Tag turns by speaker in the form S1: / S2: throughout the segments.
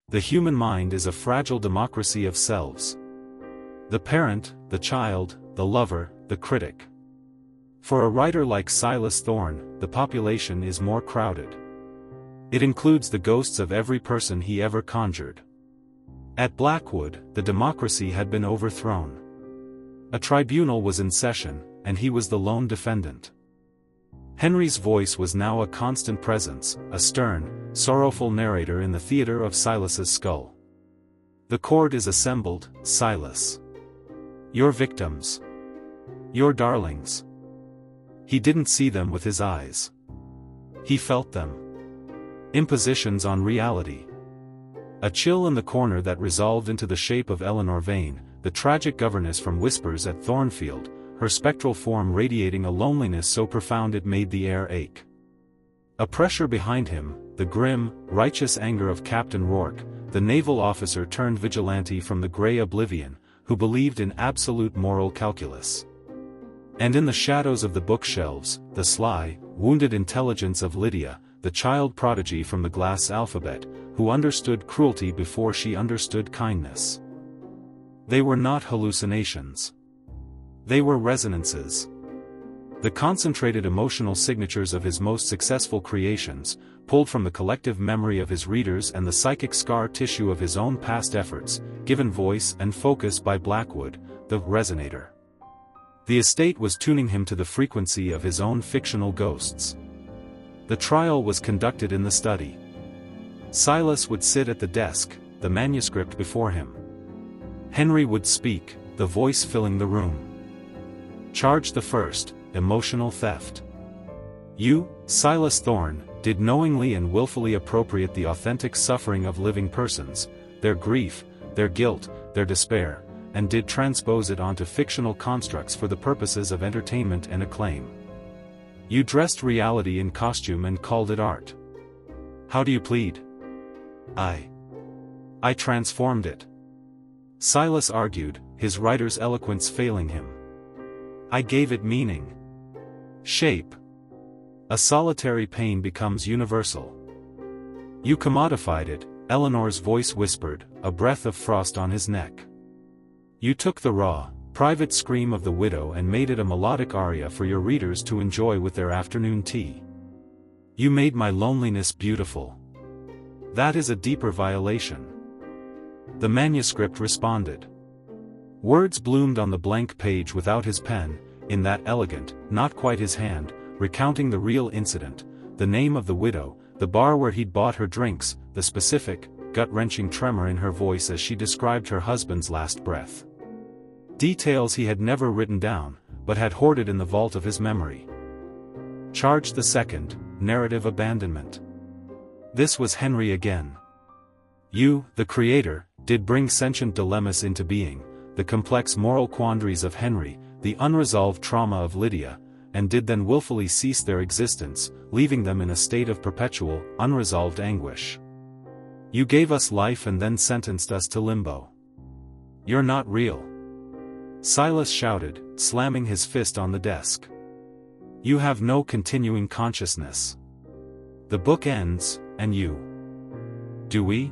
S1: The human mind is a fragile democracy of selves. The parent, the child, the lover, the critic. For a writer like Silas Thorne, the population is more crowded. It includes the ghosts of every person he ever conjured. At Blackwood, the democracy had been overthrown. A tribunal was in session, and he was the lone defendant. Henry's voice was now a constant presence, a stern, sorrowful narrator in the theater of Silas's skull. The court is assembled, Silas. Your victims. Your darlings. He didn't see them with his eyes. He felt them. Impositions on reality. A chill in the corner that resolved into the shape of Eleanor Vane, the tragic governess from Whispers at Thornfield, her spectral form radiating a loneliness so profound it made the air ache. A pressure behind him, the grim, righteous anger of Captain Rourke, the naval officer turned vigilante from the grey oblivion, who believed in absolute moral calculus. And in the shadows of the bookshelves, the sly, wounded intelligence of Lydia, the child prodigy from the glass alphabet, who understood cruelty before she understood kindness. They were not hallucinations. They were resonances. The concentrated emotional signatures of his most successful creations, pulled from the collective memory of his readers and the psychic scar tissue of his own past efforts, given voice and focus by Blackwood, the resonator. The estate was tuning him to the frequency of his own fictional ghosts. The trial was conducted in the study. Silas would sit at the desk, the manuscript before him. Henry would speak, the voice filling the room. Charge the first, emotional theft. You, Silas Thorne, did knowingly and willfully appropriate the authentic suffering of living persons, their grief, their guilt, their despair, and did transpose it onto fictional constructs for the purposes of entertainment and acclaim. You dressed reality in costume and called it art. How do you plead? I transformed it. Silas argued, his writer's eloquence failing him. I gave it meaning. Shape. A solitary pain becomes universal. You commodified it, Eleanor's voice whispered, a breath of frost on his neck. You took the raw, private scream of the widow and made it a melodic aria for your readers to enjoy with their afternoon tea. You made my loneliness beautiful. That is a deeper violation. The manuscript responded. Words bloomed on the blank page without his pen, in that elegant, not quite his hand, recounting the real incident, the name of the widow, the bar where he'd bought her drinks, the specific, gut-wrenching tremor in her voice as she described her husband's last breath. Details he had never written down, but had hoarded in the vault of his memory. Charge the second, narrative abandonment. This was Henry again. You, the creator, did bring sentient dilemmas into being, the complex moral quandaries of Henry, the unresolved trauma of Lydia, and did then willfully cease their existence, leaving them in a state of perpetual, unresolved anguish. You gave us life and then sentenced us to limbo. You're not real. Silas shouted, slamming his fist on the desk. You have no continuing consciousness. The book ends, and you. Do we?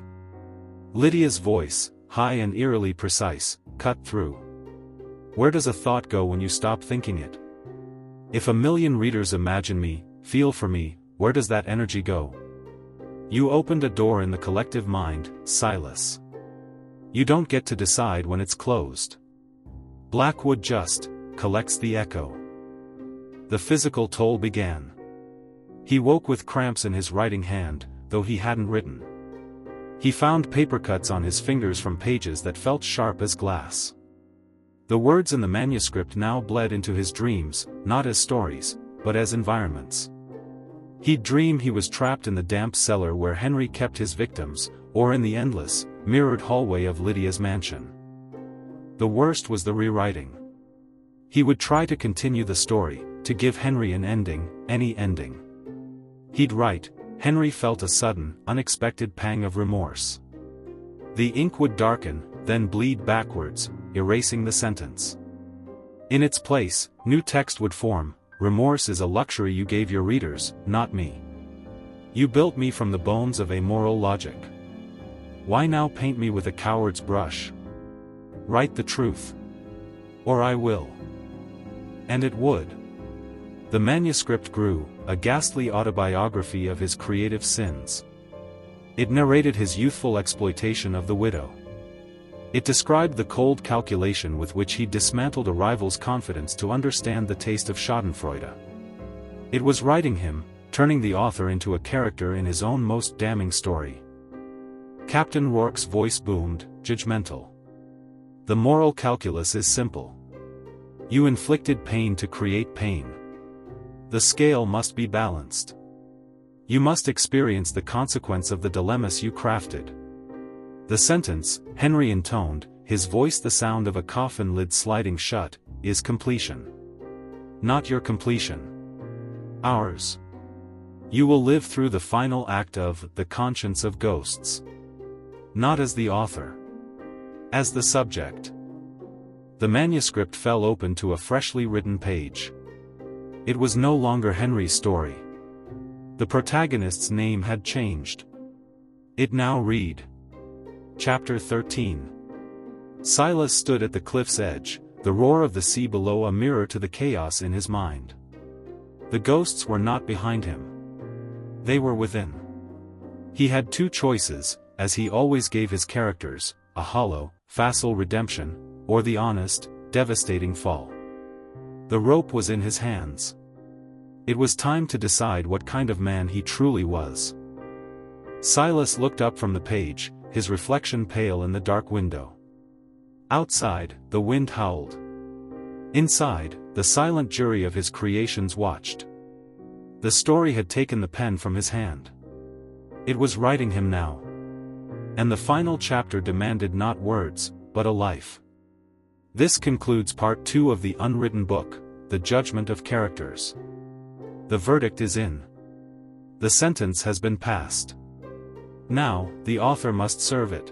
S1: Lydia's voice, high and eerily precise, cut through. Where does a thought go when you stop thinking it? If a million readers imagine me, feel for me, where does that energy go? You opened a door in the collective mind, Silas. You don't get to decide when it's closed. Blackwood just collects the echo. The physical toll began. He woke with cramps in his writing hand, though he hadn't written. He found paper cuts on his fingers from pages that felt sharp as glass. The words in the manuscript now bled into his dreams, not as stories, but as environments. He'd dream he was trapped in the damp cellar where Henry kept his victims, or in the endless, mirrored hallway of Lydia's mansion. The worst was the rewriting. He would try to continue the story, to give Henry an ending, any ending. He'd write, Henry felt a sudden, unexpected pang of remorse. The ink would darken, then bleed backwards, erasing the sentence. In its place, new text would form. Remorse is a luxury you gave your readers, not me. You built me from the bones of amoral logic. Why now paint me with a coward's brush? Write the truth. Or I will. And it would. The manuscript grew, a ghastly autobiography of his creative sins. It narrated his youthful exploitation of the widow. It described the cold calculation with which he dismantled a rival's confidence to understand the taste of schadenfreude. It was writing him, turning the author into a character in his own most damning story. Captain Rourke's voice boomed, judgmental. The moral calculus is simple. You inflicted pain to create pain. The scale must be balanced. You must experience the consequence of the dilemmas you crafted. The sentence, Henry intoned, his voice the sound of a coffin lid sliding shut, is completion. Not your completion. Ours. You will live through the final act of The Conscience of Ghosts. Not as the author. As the subject. The manuscript fell open to a freshly written page. It was no longer Henry's story. The protagonist's name had changed. It now read. Chapter 13. Silas stood at the cliff's edge, the roar of the sea below a mirror to the chaos in his mind. The ghosts were not behind him. They were within. He had two choices, as he always gave his characters, a hollow, facile redemption, or the honest, devastating fall. The rope was in his hands. It was time to decide what kind of man he truly was. Silas looked up from the page, his reflection pale in the dark window. Outside, the wind howled. Inside, the silent jury of his creations watched. The story had taken the pen from his hand. It was writing him now. And the final chapter demanded not words, but a life. This concludes part 2 of the Unwritten Book, The Judgment of Characters. The verdict is in. The sentence has been passed. Now, the author must serve it.